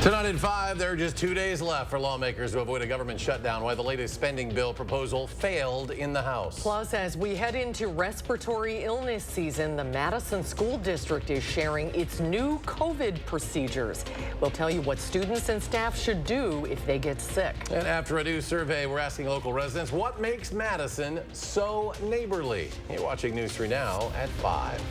Tonight at 5, there are just 2 days left for lawmakers to avoid a government shutdown, while the latest spending bill proposal failed in the House. Plus, as we head into respiratory illness season, the Madison School District is sharing its new COVID procedures. We'll tell you what students and staff should do if they get sick. And after a new survey, we're asking local residents what makes Madison so neighborly. You're watching News 3 Now at 5.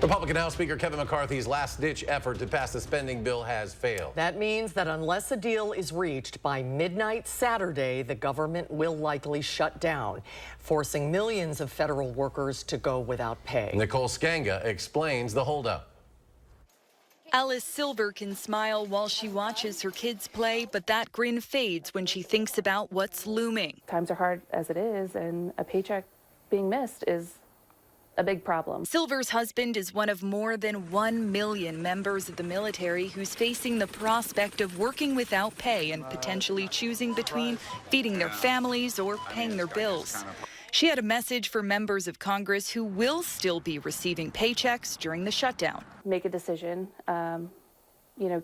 Republican House Speaker Kevin McCarthy's last-ditch effort to pass the spending bill has failed. That means that unless a deal is reached by midnight Saturday, the government will likely shut down, forcing millions of federal workers to go without pay. Nicole Skanga explains the holdup. Alice Silver can smile while she watches her kids play, but that grin fades when she thinks about what's looming. Times are hard as it is, and a paycheck being missed is a big problem. Silver's husband is one of more than 1 million members of the military who's facing the prospect of working without pay and potentially choosing between feeding their families or paying their bills. She had a message for members of Congress who will still be receiving paychecks during the shutdown. Make a decision,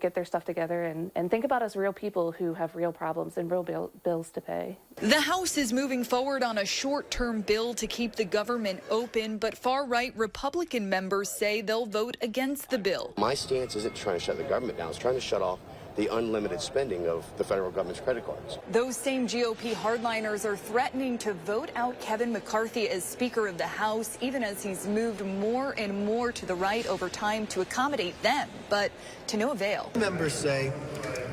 get their stuff together and think about us real people who have real problems and real bills to pay. The House is moving forward on a short-term bill to keep the government open, but far-right Republican members say they'll vote against the bill. My stance isn't trying to shut the government down, it's trying to shut off the unlimited spending of the federal government's credit cards. Those same GOP hardliners are threatening to vote out Kevin McCarthy as Speaker of the House, even as he's moved more and more to the right over time to accommodate them, but to no avail. Members say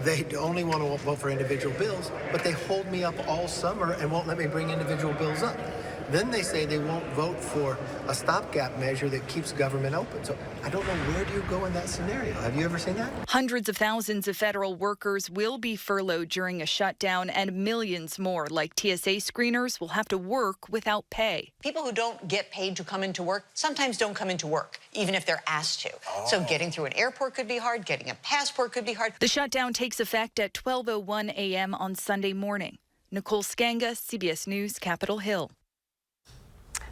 they only want to vote for individual bills, but they hold me up all summer and won't let me bring individual bills up. Then they say they won't vote for a stopgap measure that keeps government open. So I don't know, where do you go in that scenario? Have you ever seen that? Hundreds of thousands of federal workers will be furloughed during a shutdown, and millions more, like TSA screeners, will have to work without pay. People who don't get paid to come into work sometimes don't come into work, even if they're asked to. So getting through an airport could be hard. Getting a passport could be hard. The shutdown takes effect at 12:01 a.m. on Sunday morning. Nicole Skanga, CBS News, Capitol Hill.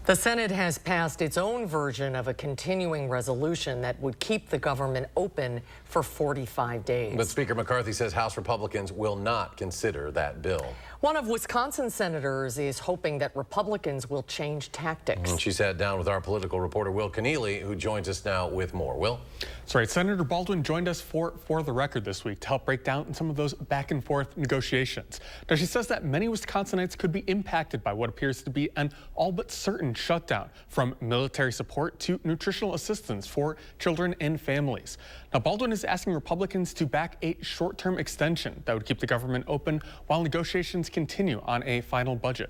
The Senate has passed its own version of a continuing resolution that would keep the government open for 45 days. But Speaker McCarthy says House Republicans will not consider that bill. One of Wisconsin's senators is hoping that Republicans will change tactics. And she sat down with our political reporter, Will Keneally, who joins us now with more. Will? That's right. Senator Baldwin joined us for the record this week to help break down some of those back and forth negotiations. Now, she says that many Wisconsinites could be impacted by what appears to be an all but certain shutdown, from military support to nutritional assistance for children and families. Now, Baldwin is asking Republicans to back a short-term extension that would keep the government open while negotiations continue on a final budget.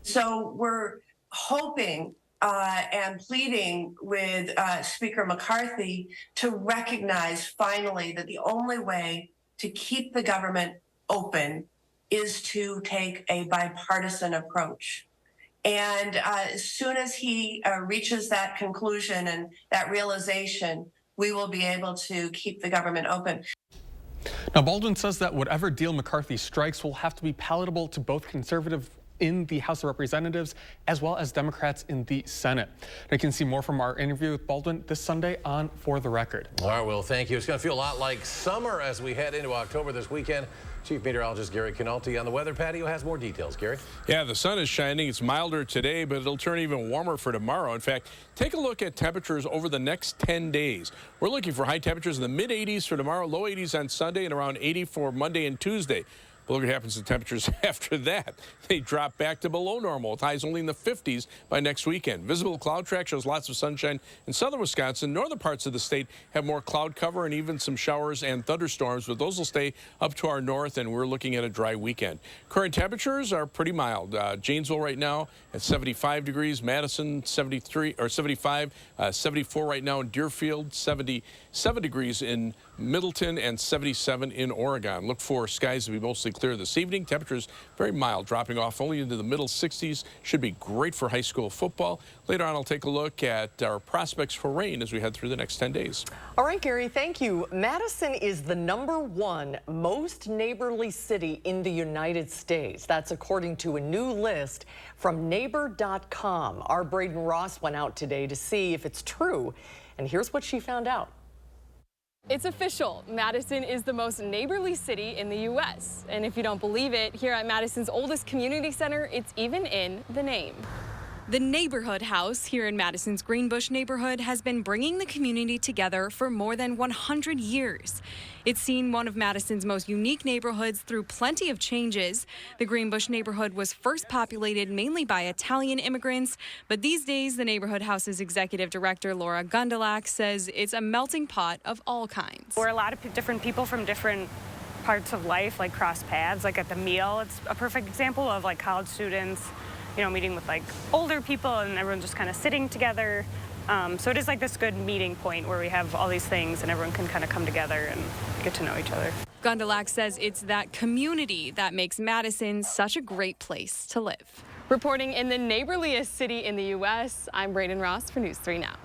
So we're hoping and pleading with Speaker McCarthy to recognize finally that the only way to keep the government open is to take a bipartisan approach. And as soon as he reaches that conclusion and that realization, we will be able to keep the government open. Now, Baldwin says that whatever deal McCarthy strikes will have to be palatable to both conservative in the House of Representatives as well as Democrats in the Senate. And you can see more from our interview with Baldwin this Sunday on For the Record. All right, Will, thank you. It's going to feel a lot like summer as we head into October this weekend. Chief Meteorologist Gary Canalti on the weather patio has more details. Gary? Yeah, the sun is shining. It's milder today, but it'll turn even warmer for tomorrow. In fact, take a look at temperatures over the next 10 days. We're looking for high temperatures in the mid-80s for tomorrow, low 80s on Sunday, and around 80 for Monday and Tuesday. But look what happens to temperatures after that. They drop back to below normal, with highs only in the 50s by next weekend. Visible cloud track shows lots of sunshine in southern Wisconsin. Northern parts of the state have more cloud cover and even some showers and thunderstorms, but those will stay up to our north, and we're looking at a dry weekend. Current temperatures are pretty mild. Janesville right now at 75 degrees, Madison 73 or 75, 74 right now in Deerfield, 77 degrees in Middleton, and 77 in Oregon. Look for skies to be mostly clear this evening. Temperatures very mild, dropping off only into the middle 60s. Should be great for high school football. Later on, I'll take a look at our prospects for rain as we head through the next 10 days. All right, Gary, thank you. Madison is the #1 most neighborly city in the United States. That's according to a new list from neighbor.com. Our Braden Ross went out today to see if it's true, and here's what she found out. It's official. Madison is the most neighborly city in the U.S. And if you don't believe it, here at Madison's oldest community center, it's even in the name. The Neighborhood House here in Madison's Greenbush neighborhood has been bringing the community together for more than 100 years. It's seen one of Madison's most unique neighborhoods through plenty of changes. The Greenbush neighborhood was first populated mainly by Italian immigrants, but these days the Neighborhood House's executive director, Laura Gundlach, says it's a melting pot of all kinds. We're a lot of different people from different parts of life, like cross paths, like at the meal. It's a perfect example of like college students, you know, meeting with like older people and everyone just kind of sitting together. So it is like this good meeting point where we have all these things and everyone can kind of come together and get to know each other. Gundlach says it's that community that makes Madison such a great place to live. Reporting in the neighborliest city in the U.S., I'm Braden Ross for News 3 Now.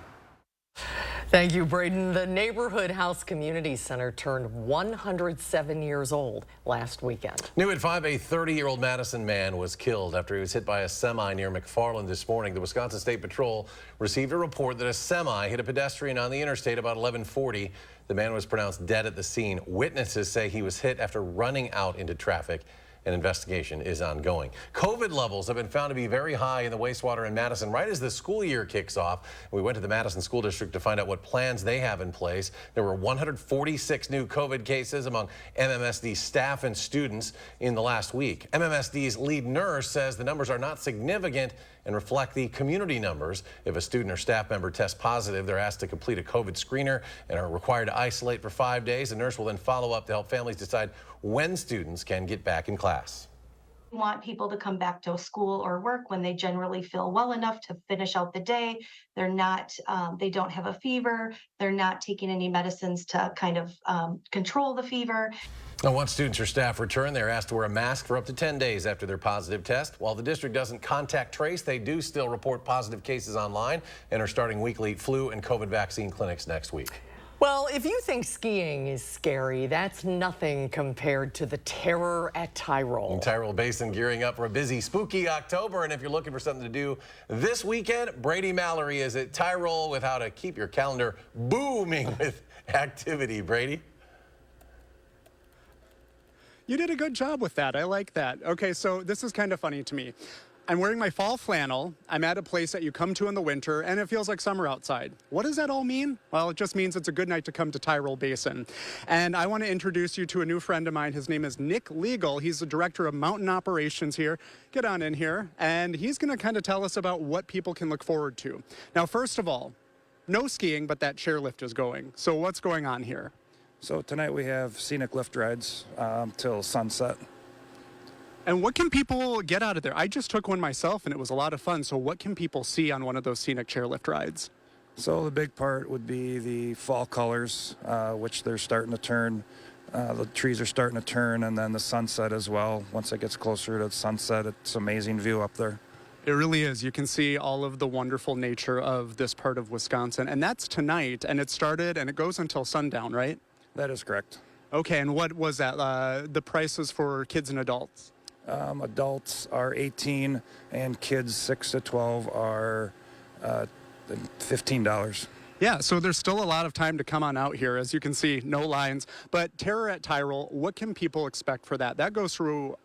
Thank you, Braden. The Neighborhood House Community Center turned 107 years old last weekend. New at 5, a 30-year-old Madison man was killed after he was hit by a semi near McFarland this morning. The Wisconsin State Patrol received a report that a semi hit a pedestrian on the interstate about 11:40. The man was pronounced dead at the scene. Witnesses say he was hit after running out into traffic. An investigation is ongoing. COVID levels have been found to be very high in the wastewater in Madison right as the school year kicks off. We went to the Madison School District to find out what plans they have in place. There were 146 new COVID cases among MMSD staff and students in the last week. MMSD's lead nurse says the numbers are not significant and reflect the community numbers. If a student or staff member tests positive, they're asked to complete a COVID screener and are required to isolate for 5 days. The nurse will then follow up to help families decide when students can get back in class. We want people to come back to school or work when they generally feel well enough to finish out the day. They're not, they don't have a fever. They're not taking any medicines to kind of control the fever. Now, once students or staff return, they're asked to wear a mask for up to 10 days after their positive test. While the district doesn't contact trace, they do still report positive cases online and are starting weekly flu and COVID vaccine clinics next week. Well, if you think skiing is scary, that's nothing compared to the terror at Tyrol. Tyrol Basin gearing up for a busy, spooky October. And if you're looking for something to do this weekend, Brady Mallory is at Tyrol with how to keep your calendar booming with activity. Brady? You did a good job with that. I like that. Okay, so this is kind of funny to me. I'm wearing my fall flannel. I'm at a place that you come to in the winter, and it feels like summer outside. What does that all mean? Well, it just means it's a good night to come to Tyrol Basin. And I want to introduce you to a new friend of mine. His name is Nick Legal. He's the director of mountain operations here. Get on in here. And he's going to kind of tell us about what people can look forward to. Now, first of all, no skiing, but that chairlift is going. So what's going on here? So tonight we have scenic lift rides till sunset. And what can people get out of there? I just took one myself and it was a lot of fun. So what can people see on one of those scenic chairlift rides? So the big part would be the fall colors, which they're starting to turn. The trees are starting to turn, and then the sunset as well. Once it gets closer to sunset, it's an amazing view up there. It really is. You can see all of the wonderful nature of this part of Wisconsin. And that's tonight, and it started and it goes until sundown, right? That is correct. Okay, and what was that? The prices for kids and adults? Adults are 18 and kids 6 to 12 are $15. Yeah, so there's still a lot of time to come on out here. As you can see, no lines. But Terror at Tyrol, what can people expect for that? That goes throughout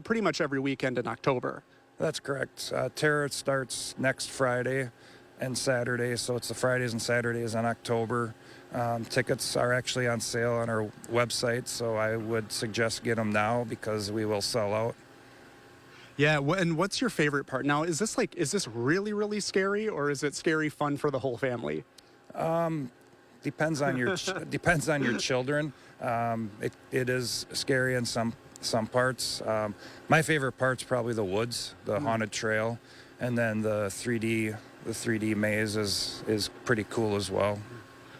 pretty much every weekend in October. That's correct. Terror starts next Friday and Saturday, so it's the Fridays and Saturdays in October. Tickets are actually on sale on our website, so I would suggest get them now because we will sell out. Yeah, and what's your favorite part? Now, is this really, really scary, or is it scary fun for the whole family? Depends on your depends on your children. It is scary in some parts. My favorite part's probably the woods, the haunted trail, and then the 3D maze is pretty cool as well.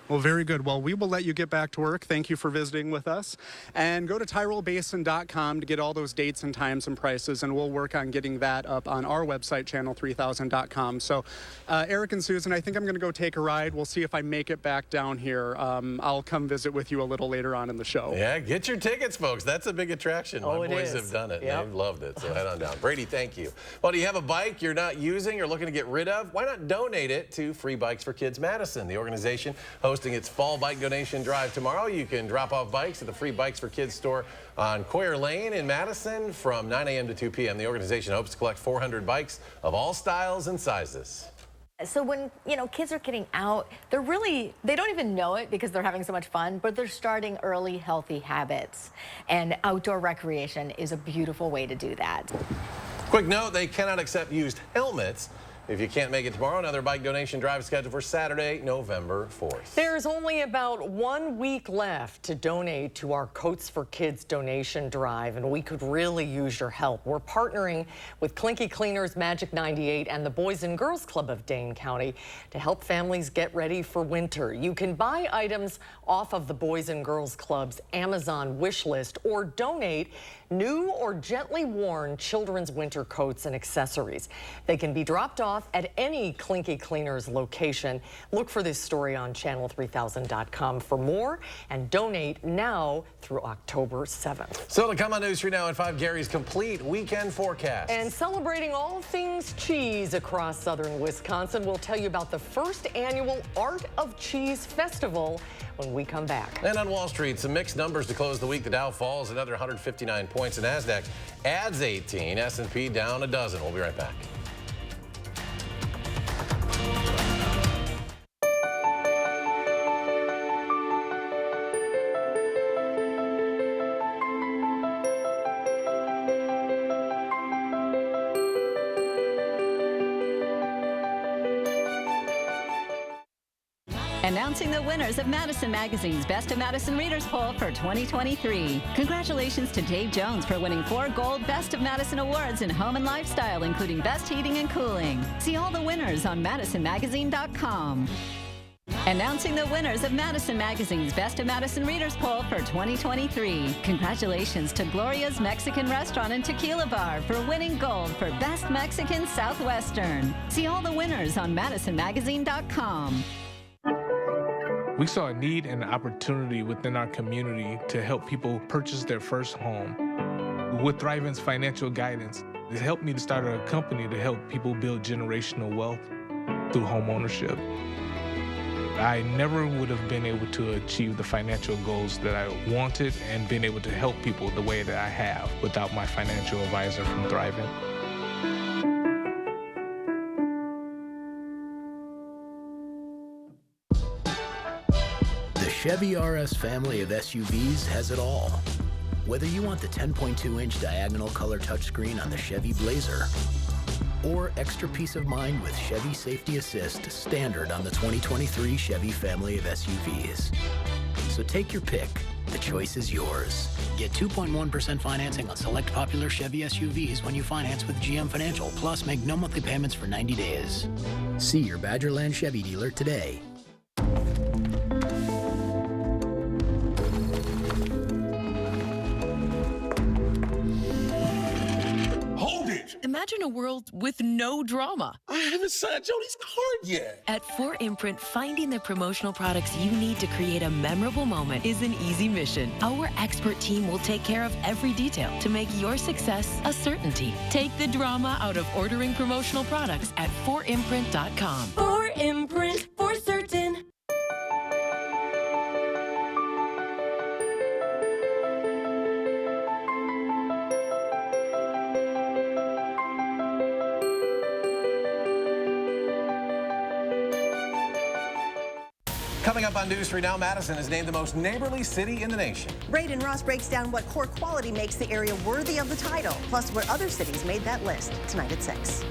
Well, very good. Well, we will let you get back to work. Thank you for visiting with us. And go to TyrolBasin.com to get all those dates and times and prices, and we'll work on getting that up on our website, channel3000.com. So, Eric and Susan, I think I'm going to go take a ride. We'll see if I make it back down here. I'll come visit with you a little later on in the show. Yeah, get your tickets, folks. That's a big attraction. My boys have done it. Yep. They've loved it, so head on down. Brady, thank you. Well, do you have a bike you're not using or looking to get rid of? Why not donate it to Free Bikes for Kids Madison? The organization hosts hosting its fall bike donation drive tomorrow. You can drop off bikes at the free Bikes for Kids store on Coyer Lane in Madison from 9 a.m. to 2 p.m. The organization hopes to collect 400 bikes of all styles and sizes. So when, kids are getting out, they don't even know it because they're having so much fun, but they're starting early healthy habits. And outdoor recreation is a beautiful way to do that. Quick note, they cannot accept used helmets. If you can't make it tomorrow, another bike donation drive is scheduled for Saturday, November 4th. There's only about 1 week left to donate to our Coats for Kids donation drive, and we could really use your help. We're partnering with Clinky Cleaners, Magic 98, and the Boys and Girls Club of Dane County to help families get ready for winter. You can buy items off of the Boys and Girls Club's Amazon wish list or donate new or gently worn children's winter coats and accessories. They can be dropped off at any Clinky Cleaners location. Look for this story on channel3000.com for more and donate now through October 7th. So to come on News 3 Now at 5, Gary's complete weekend forecast. And celebrating all things cheese across southern Wisconsin, we'll tell you about the first annual Art of Cheese Festival when we come back. And on Wall Street, some mixed numbers to close the week. The Dow falls another 159 points. The NASDAQ adds 18. S&P down a dozen. We'll be right back. Announcing the winners of Madison Magazine's Best of Madison Readers Poll for 2023. Congratulations to Dave Jones for winning 4 gold Best of Madison awards in home and lifestyle, including Best Heating and Cooling. See all the winners on MadisonMagazine.com. Announcing the winners of Madison Magazine's Best of Madison Readers Poll for 2023. Congratulations to Gloria's Mexican Restaurant and Tequila Bar for winning gold for Best Mexican Southwestern. See all the winners on MadisonMagazine.com. We saw a need and an opportunity within our community to help people purchase their first home. With Thrivent's financial guidance, it helped me to start a company to help people build generational wealth through home ownership. I never would have been able to achieve the financial goals that I wanted and been able to help people the way that I have without my financial advisor from Thrivent. The Chevy RS family of SUVs has it all. Whether you want the 10.2-inch diagonal color touchscreen on the Chevy Blazer or extra peace of mind with Chevy Safety Assist standard on the 2023 Chevy family of SUVs. So take your pick. The choice is yours. Get 2.1% financing on select popular Chevy SUVs when you finance with GM Financial. Plus, make no monthly payments for 90 days. See your Badgerland Chevy dealer today. Imagine a world with no drama. I haven't signed Jody's card yet. At 4imprint, finding the promotional products you need to create a memorable moment is an easy mission. Our expert team will take care of every detail to make your success a certainty. Take the drama out of ordering promotional products at 4imprint.com. 4imprint, for certain. Coming up on News 3 Now, Madison is named the most neighborly city in the nation. Braden Ross breaks down what core quality makes the area worthy of the title, plus what other cities made that list, tonight at 6.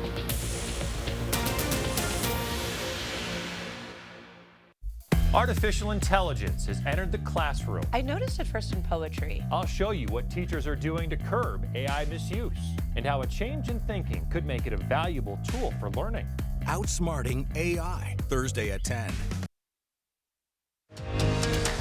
Artificial intelligence has entered the classroom. I noticed it first in poetry. I'll show you what teachers are doing to curb AI misuse and how a change in thinking could make it a valuable tool for learning. Outsmarting AI, Thursday at 10.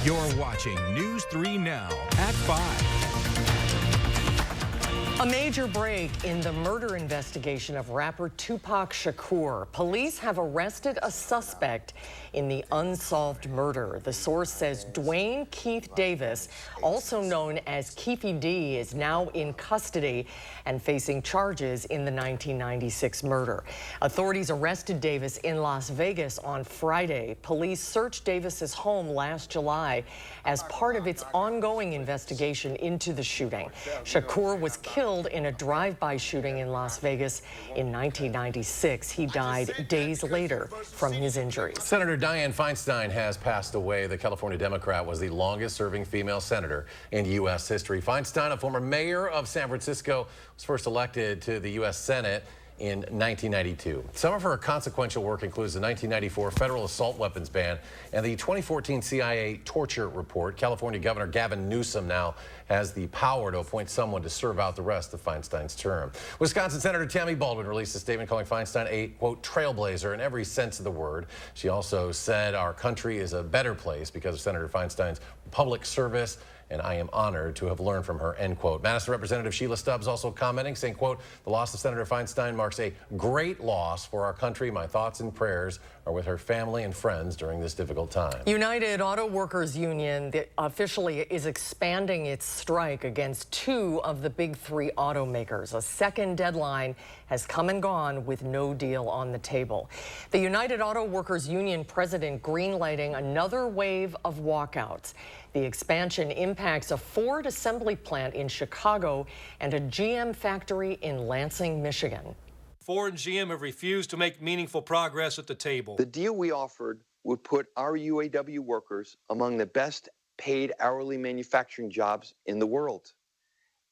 You're watching News 3 Now at 5. A major break in the murder investigation of rapper Tupac Shakur. Police have arrested a suspect in the unsolved murder. The source says Dwayne Keith Davis, also known as Keefy D, is now in custody and facing charges in the 1996 murder. Authorities arrested Davis in Las Vegas on Friday. Police searched Davis's home last July as part of its ongoing investigation into the shooting. Shakur was killed in a drive-by shooting in Las Vegas in 1996. He died days later from his injuries. Senator Dianne Feinstein has passed away. The California Democrat was the longest-serving female senator in U.S. history. Feinstein, a former mayor of San Francisco, was first elected to the U.S. Senate in 1992. Some of her consequential work includes the 1994 federal assault weapons ban and the 2014 CIA torture report. California Governor Gavin Newsom now has the power to appoint someone to serve out the rest of Feinstein's term. Wisconsin Senator Tammy Baldwin released a statement calling Feinstein a, quote, trailblazer in every sense of the word. She also said our country is a better place because of Senator Feinstein's public service, and I am honored to have learned from her, end quote. Madison Representative Sheila Stubbs also commenting, saying, quote, the loss of Senator Feinstein marks a great loss for our country. My thoughts and prayers are with her family and friends during this difficult time. United Auto Workers Union officially is expanding its strike against two of the big three automakers. A second deadline has come and gone with no deal on the table. The United Auto Workers Union president greenlighting another wave of walkouts. The expansion impacts a Ford assembly plant in Chicago and a GM factory in Lansing, Michigan. Ford and GM have refused to make meaningful progress at the table. The deal we offered would put our UAW workers among the best paid hourly manufacturing jobs in the world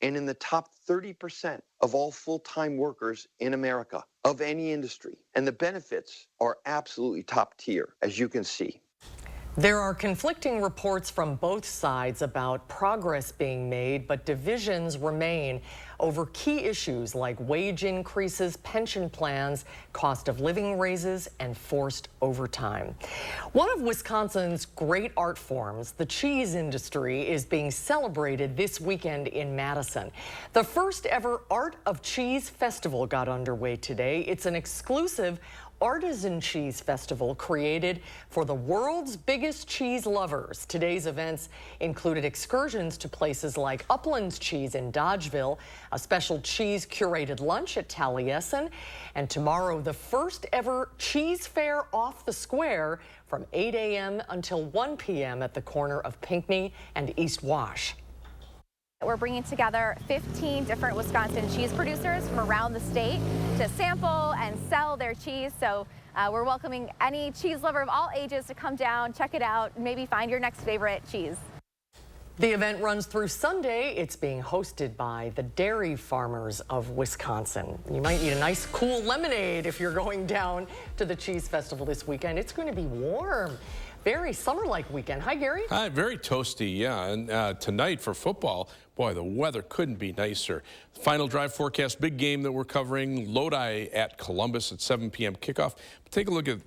and in the top 30% of all full-time workers in America of any industry. And the benefits are absolutely top tier, as you can see. There are conflicting reports from both sides about progress being made, but divisions remain over key issues like wage increases, pension plans, cost of living raises, and forced overtime. One of Wisconsin's great art forms, the cheese industry, is being celebrated this weekend in Madison. The first ever Art of Cheese Festival got underway today. It's an exclusive artisan cheese festival created for the world's biggest cheese lovers. Today's events included excursions to places like Upland's Cheese in Dodgeville, a special cheese curated lunch at Taliesin, and tomorrow the first ever cheese fair off the square from 8 a.m. until 1 p.m. at the corner of Pinckney and East Wash. We're bringing together 15 different Wisconsin cheese producers from around the state to sample and sell their cheese. So we're welcoming any cheese lover of all ages to come down, check it out, and maybe find your next favorite cheese. The event runs through Sunday. It's being hosted by the dairy farmers of Wisconsin. You might need a nice cool lemonade if you're going down to the cheese festival this weekend. It's going to be warm. Very summer-like weekend. Hi, Gary. Hi, very toasty, yeah. And tonight for football, boy, the weather couldn't be nicer. Final drive forecast, big game that we're covering, Lodi at Columbus at 7 p.m. kickoff. But take a look at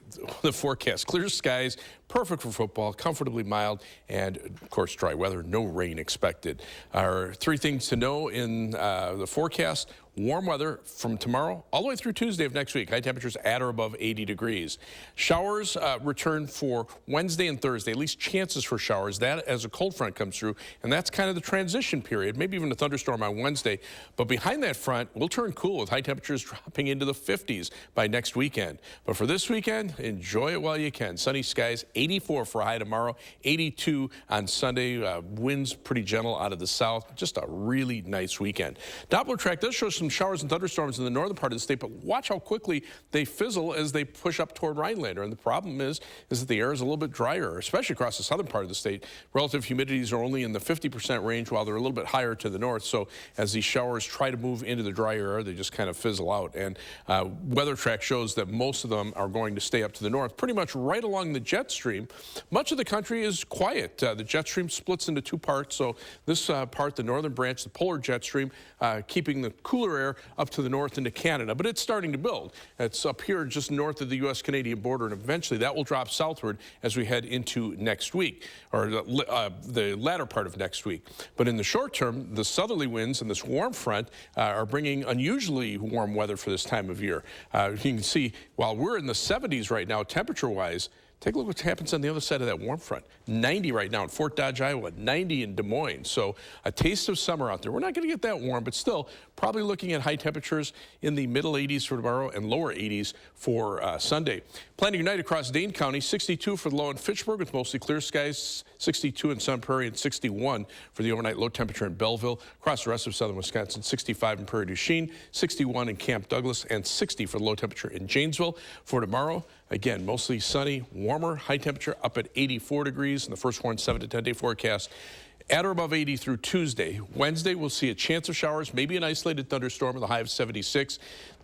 the forecast. Clear skies, perfect for football, comfortably mild, and, of course, dry weather, no rain expected. Our three things to know in the forecast. Warm weather from tomorrow all the way through Tuesday of next week. High temperatures at or above 80 degrees. Showers return for Wednesday and Thursday, at least chances for showers. That as a cold front comes through, and that's kind of the transition period, maybe even a thunderstorm on Wednesday. But behind that front, we'll turn cool with high temperatures dropping into the 50s by next weekend. But for this weekend, enjoy it while you can. Sunny skies, 84 for a high tomorrow, 82 on Sunday. Winds pretty gentle out of the south. Just a really nice weekend. Doppler track does show some showers and thunderstorms in the northern part of the state, but watch how quickly they fizzle as they push up toward Rhinelander. And the problem is that the air is a little bit drier, especially across the southern part of the state. Relative humidities are only in the 50% range, while they're a little bit higher to the north. So as these showers try to move into the drier air, they just kind of fizzle out. And weather track shows that most of them are going to stay up to the north, pretty much right along the jet stream. Much of the country is quiet. The jet stream splits into two parts. So this part, the northern branch, the polar jet stream, keeping the cooler air up to the north into Canada, but it's starting to build. It's up here just north of the U.S.-Canadian border, and eventually that will drop southward as we head into next week, or the latter part of next week. But in the short short term, the southerly winds and this warm front are bringing unusually warm weather for this time of year. You can see while we're in the 70s right now, temperature-wise, take a look what happens on the other side of that warm front. 90 right now in Fort Dodge, Iowa, 90 in Des Moines. So a taste of summer out there. We're not going to get that warm, but still probably looking at high temperatures in the middle 80s for tomorrow and lower 80s for Sunday. Planning your night across Dane County, 62 for the low in Fitchburg with mostly clear skies, 62 in Sun Prairie and 61 for the overnight low temperature in Belleville. Across the rest of southern Wisconsin, 65 in Prairie du Chien, 61 in Camp Douglas, and 60 for the low temperature in Janesville. For tomorrow, again, mostly sunny, warmer, high temperature up at 84 degrees in the first warned 7 to 10 day forecast. At or above 80 through Tuesday. Wednesday, we'll see a chance of showers, maybe an isolated thunderstorm with a high of 76.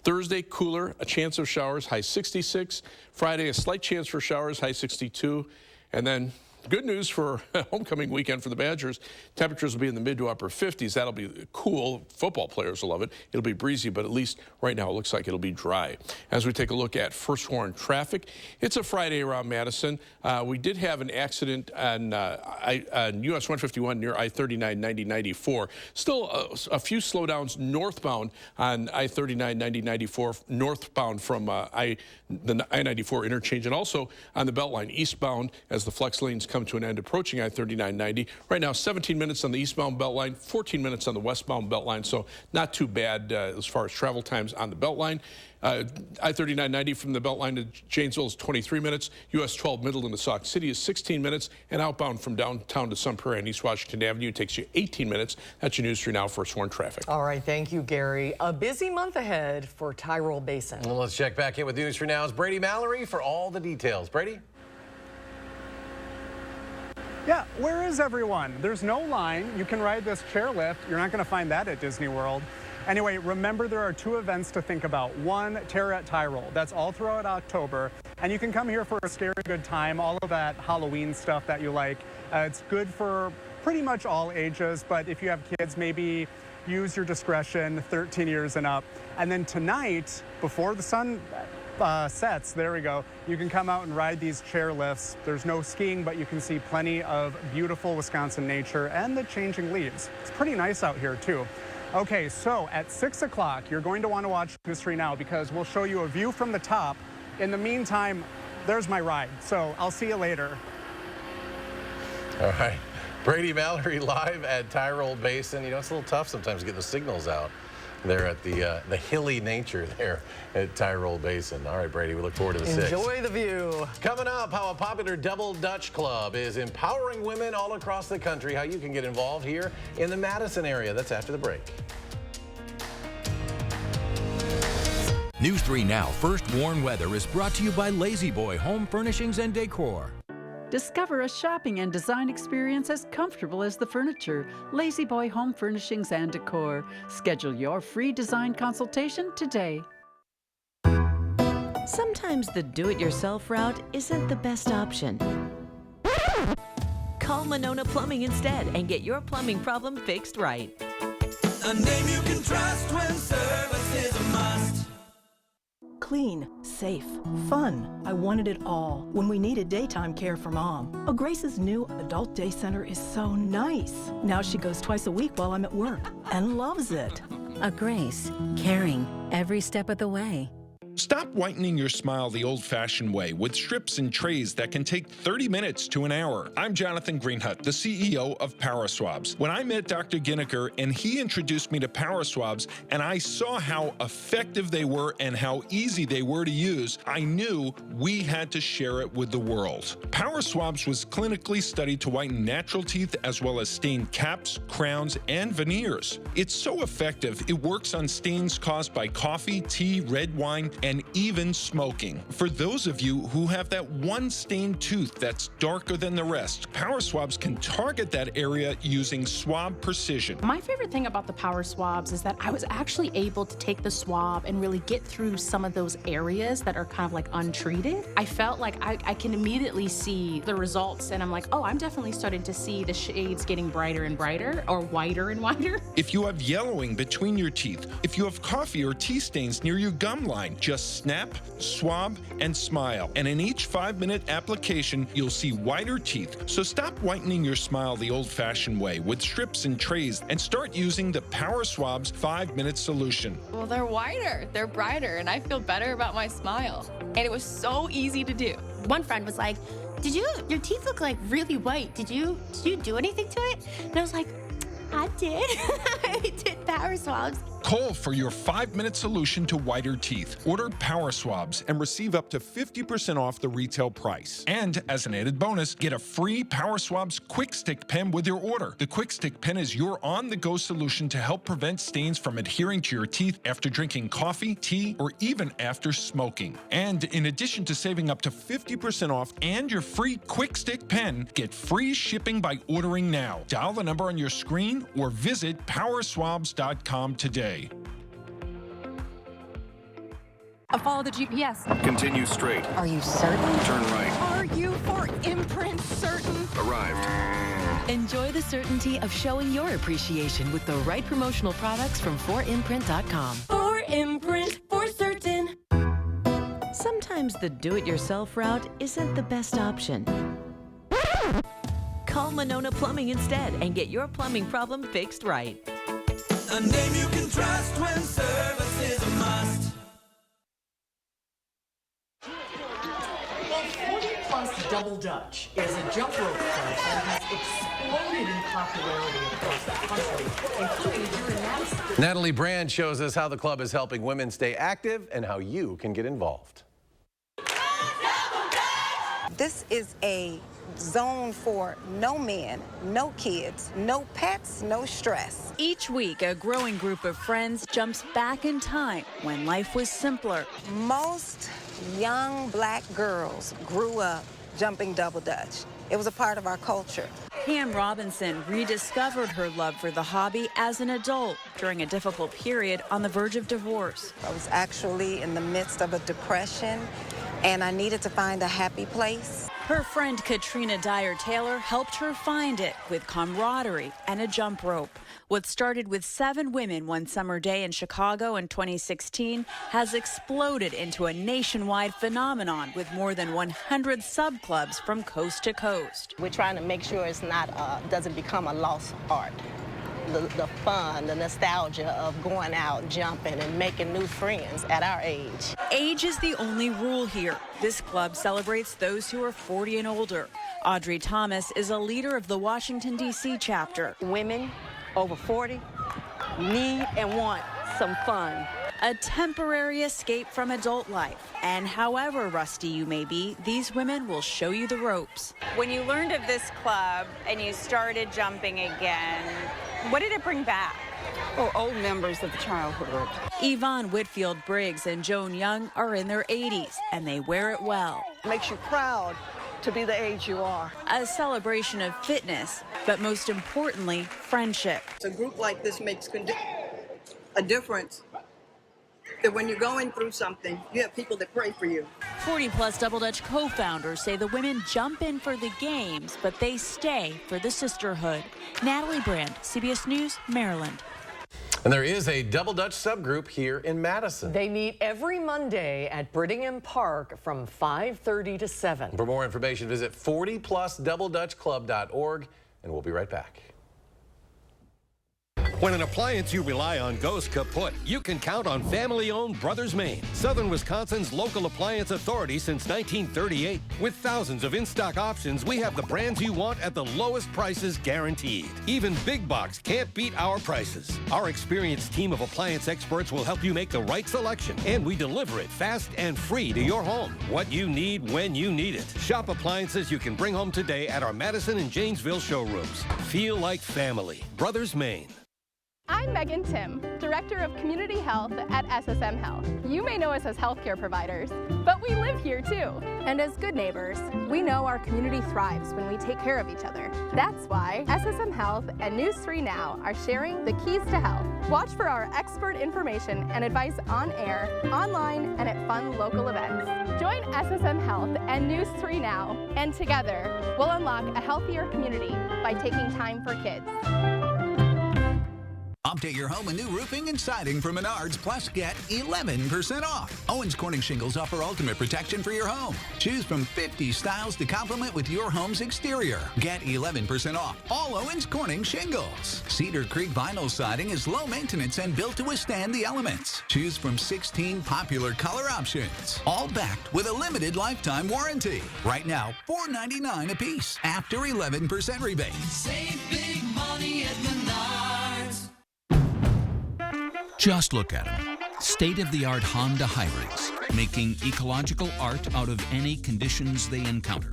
Thursday, cooler, a chance of showers, high 66. Friday, a slight chance for showers, high 62. And then good news for homecoming weekend for the Badgers. Temperatures will be in the mid to upper 50s. That'll be cool. Football players will love it. It'll be breezy, but at least right now it looks like it'll be dry. As we take a look at first warned traffic, it's a Friday around Madison. We did have an accident on US 151 near I-39, 90, 94. Still a few slowdowns northbound on I-39, 90, 94, northbound from the I-94 interchange, and also on the Beltline eastbound as the flex lanes come to an end approaching I-39, 90. Right now, 17 minutes on the eastbound Beltline, 14 minutes on the westbound Beltline, so not too bad as far as travel times on the Beltline. I-39, 90 from the Beltline to Janesville is 23 minutes. US 12 middle into Sauk City is 16 minutes. And outbound from downtown to Sun Prairie and East Washington Avenue takes you 18 minutes. That's your news for now for Sworn Traffic. All right, thank you, Gary. A busy month ahead for Tyrol Basin. Well, let's check back in with News for Now's Brady Mallory for all the details. Brady? Yeah, where is everyone? There's no line. You can ride this chairlift. You're not going to find that at Disney World. Anyway, remember there are two events to think about. One, Terror at Tyrol. That's all throughout October. And you can come here for a scary good time, all of that Halloween stuff that you like. It's good for pretty much all ages, but if you have kids, maybe use your discretion, 13 years and up. And then tonight, before the sun sets, there we go, you can come out and ride these chairlifts. There's no skiing, but you can see plenty of beautiful Wisconsin nature and the changing leaves. It's pretty nice out here too. Okay, so at 6 o'clock, you're going to want to watch News 3 Now because we'll show you a view from the top. In the meantime, there's my ride, so I'll see you later. All right, Brady Mallory live at Tyrol Basin. You know, it's a little tough sometimes to get the signals out there at the hilly nature there at Tyrol Basin. All right, Brady, we look forward to the 6. Enjoy the view. Coming up, how a popular Double Dutch Club is empowering women all across the country, how you can get involved here in the Madison area. That's after the break. News 3 Now First Warn Weather is brought to you by Lazy Boy Home Furnishings and Decor. Discover a shopping and design experience as comfortable as the furniture. Lazy Boy Home Furnishings and Decor. Schedule your free design consultation today. Sometimes the do-it-yourself route isn't the best option. Call Monona Plumbing instead and get your plumbing problem fixed right. A name you can trust when service is a must. Clean, safe, fun. I wanted it all when we needed daytime care for Mom. Oh, Grace's new adult day center is so nice. Now she goes twice a week while I'm at work and loves it. A Grace, caring every step of the way. Stop whitening your smile the old-fashioned way with strips and trays that can take 30 minutes to an hour. I'm Jonathan Greenhut, the CEO of PowerSwabs. When I met Dr. Ginniker and he introduced me to PowerSwabs and I saw how effective they were and how easy they were to use, I knew we had to share it with the world. PowerSwabs was clinically studied to whiten natural teeth as well as stain caps, crowns, and veneers. It's so effective, it works on stains caused by coffee, tea, red wine, and even smoking. For those of you who have that one stained tooth that's darker than the rest, PowerSwabs can target that area using swab precision. My favorite thing about the PowerSwabs is that I was actually able to take the swab and really get through some of those areas that are kind of like untreated. I felt like I can immediately see the results and I'm like, oh, I'm definitely starting to see the shades getting brighter and brighter or whiter and whiter. If you have yellowing between your teeth, if you have coffee or tea stains near your gum line, just Just snap, swab, and smile. And in each 5-minute application, you'll see whiter teeth. So stop whitening your smile the old-fashioned way with strips and trays and start using the Power Swab's 5-minute solution. Well, they're whiter, they're brighter, and I feel better about my smile. And it was so easy to do. One friend was like, your teeth look like really white. Did you do anything to it? And I was like, I did. I did Power Swabs. Call for your 5-minute solution to whiter teeth. Order Power Swabs and receive up to 50% off the retail price. And as an added bonus, get a free Power Swabs Quick Stick pen with your order. The Quick Stick pen is your on-the-go solution to help prevent stains from adhering to your teeth after drinking coffee, tea, or even after smoking. And in addition to saving up to 50% off and your free Quick Stick pen, get free shipping by ordering now. Dial the number on your screen or visit powerswabs.com today. Follow the GPS. Continue straight. Are you certain? Turn right. Are you for imprint certain? Arrived. Enjoy the certainty of showing your appreciation with the right promotional products from 4imprint.com. 4imprint, for certain. Sometimes the do-it-yourself route isn't the best option. Call Monona Plumbing instead and get your plumbing problem fixed right. A name you can trust when service is a must. Well, 40+ Double Dutch is a jump rope club that has exploded in popularity across the country, including here in Madison. Natalie Brand shows us how the club is helping women stay active and how you can get involved. This is a zone for no men, no kids, no pets, no stress. Each week, a growing group of friends jumps back in time when life was simpler. Most young black girls grew up jumping double dutch. It was a part of our culture. Pam Robinson rediscovered her love for the hobby as an adult during a difficult period on the verge of divorce. I was actually in the midst of a depression, and I needed to find a happy place. Her friend Katrina Dyer-Taylor helped her find it with camaraderie and a jump rope. What started with 7 women one summer day in Chicago in 2016 has exploded into a nationwide phenomenon with more than 100 sub-clubs from coast to coast. We're trying to make sure it's not doesn't become a lost art. The fun, the nostalgia of going out, jumping, and making new friends at our age. Age is the only rule here. This club celebrates those who are 40 and older. Audrey Thomas is a leader of the Washington, D.C. chapter. Women over 40 need and want some fun. A temporary escape from adult life. And however rusty you may be, these women will show you the ropes. When you learned of this club and you started jumping again, what did it bring back? Oh, old members of the childhood. Yvonne Whitfield Briggs and Joan Young are in their 80s, and they wear it well. It makes you proud to be the age you are. A celebration of fitness, but most importantly, friendship. A group like this makes a difference. That when you're going through something, you have people that pray for you. 40+ Double Dutch co-founders say the women jump in for the games, but they stay for the sisterhood. Natalie Brand, CBS News, Maryland. And there is a Double Dutch subgroup here in Madison. They meet every Monday at Brittingham Park from 5:30 to 7. For more information, visit 40plusdoubledutchclub.org, and we'll be right back. When an appliance you rely on goes kaput, you can count on family-owned Brothers Maine, Southern Wisconsin's local appliance authority since 1938. With thousands of in-stock options, we have the brands you want at the lowest prices guaranteed. Even big box can't beat our prices. Our experienced team of appliance experts will help you make the right selection, and we deliver it fast and free to your home. What you need when you need it. Shop appliances you can bring home today at our Madison and Janesville showrooms. Feel like family. Brothers Maine. I'm Megan Tim, Director of Community Health at SSM Health. You may know us as healthcare providers, but we live here too. And as good neighbors, we know our community thrives when we take care of each other. That's why SSM Health and News 3 Now are sharing the keys to health. Watch for our expert information and advice on air, online, and at fun local events. Join SSM Health and News 3 Now, and together, we'll unlock a healthier community by taking time for kids. Update your home with new roofing and siding from Menards, plus get 11% off. Owens Corning Shingles offer ultimate protection for your home. Choose from 50 styles to complement with your home's exterior. Get 11% off all Owens Corning Shingles. Cedar Creek Vinyl Siding is low maintenance and built to withstand the elements. Choose from 16 popular color options, all backed with a limited lifetime warranty. Right now, $4.99 a piece after 11% rebate. Save big money at Menards. Just look at them. State-of-the-art Honda hybrids, making ecological art out of any conditions they encounter.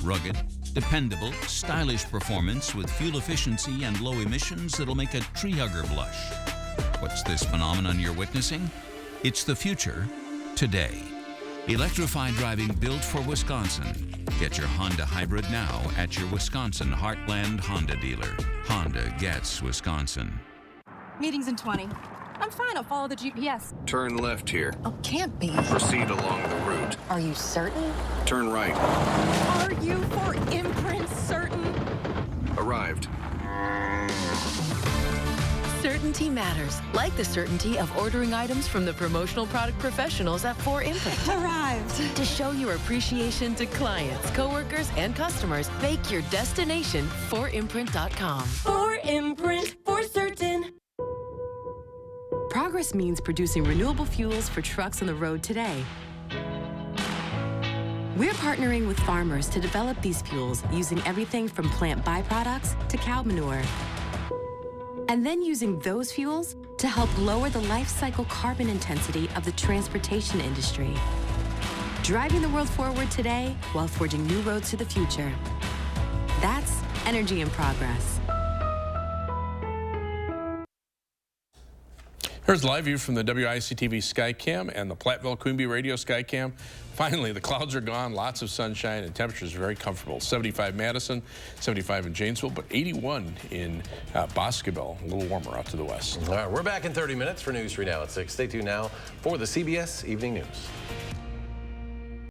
Rugged, dependable, stylish performance with fuel efficiency and low emissions that'll make a tree hugger blush. What's this phenomenon you're witnessing? It's the future, today. Electrified driving built for Wisconsin. Get your Honda hybrid now at your Wisconsin Heartland Honda dealer. Honda gets Wisconsin. Meeting's in 20. I'm fine, I'll follow the GPS. Turn left here. Oh, can't be. Proceed along the route. Are you certain? Turn right. Are you for imprints certain? Arrived. Certainty matters, like the certainty of ordering items from the promotional product professionals at 4imprint. Arrived. To show your appreciation to clients, coworkers, and customers, make your destination 4imprint.com. 4imprint for certain. Progress means producing renewable fuels for trucks on the road today. We're partnering with farmers to develop these fuels using everything from plant byproducts to cow manure. And then using those fuels to help lower the life cycle carbon intensity of the transportation industry. Driving the world forward today while forging new roads to the future. That's energy in progress. Here's live view from the WISC-TV Skycam and the Platteville Queen Radio Skycam. Finally, the clouds are gone, lots of sunshine, and temperatures are very comfortable. 75 Madison, 75 in Janesville, but 81 in Boscobel, a little warmer out to the west. All right, we're back in 30 minutes for News 3 Now at 6. Stay tuned now for the CBS Evening News.